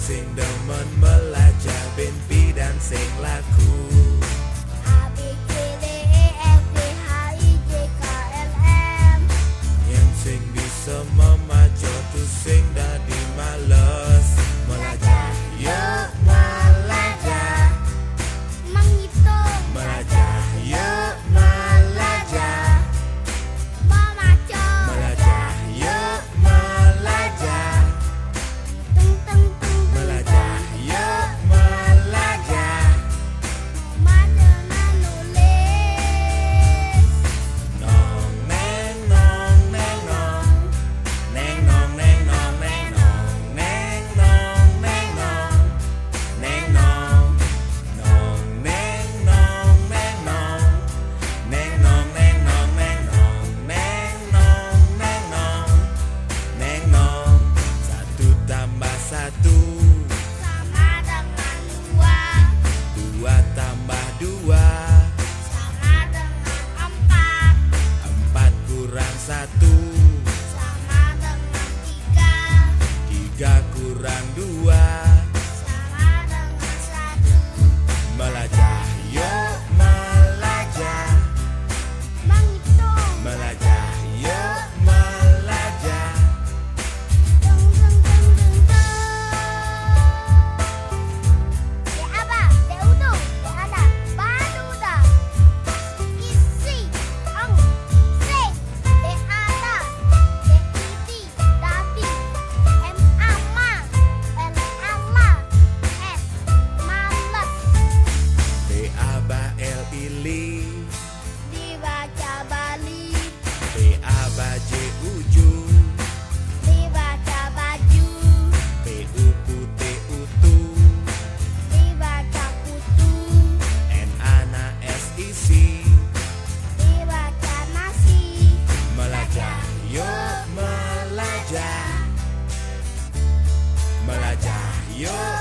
sing demen belajar ben bidan sing laku. A B C D E F G H I J K L M. Yang sing bisa memaco tu sing dadi males. Belajar yuk belajar, Menghitung, belajar yuk belajar, memaco, belajar yuk belajar, tung tung tung belajar yuk belajar. Membaca menulis. Nong neng nong neng nong, neng nong neng nong neng nong, neng nong neng nong, neng nong, nong neng nong neng nong, neng nong neng nong neng nong, neng nong neng nong, neng nong. Satu tambah satu, Sama dengan dua. dua tambah dua, Sama dengan empat. empat kurang satu, Sama dengan tiga. tiga kurang dua. Sama dengan satu. Belajar yuk belajar, Menghitung. belajar yuk belajar. Tung tung tung tung tung. D apa? D utuh. D ada. Badu dah. Isi. Ong. Sing. D ada. D iti. Dati. M ama. L ala. S. Males. B A B L ili, Dibaca Bali. B A B J ujung, Dibaca baju. P U putih utuh, Dibaca kutu. N A N A S isi. Dibaca nasi. Belajar yuk belajar, belajar yuk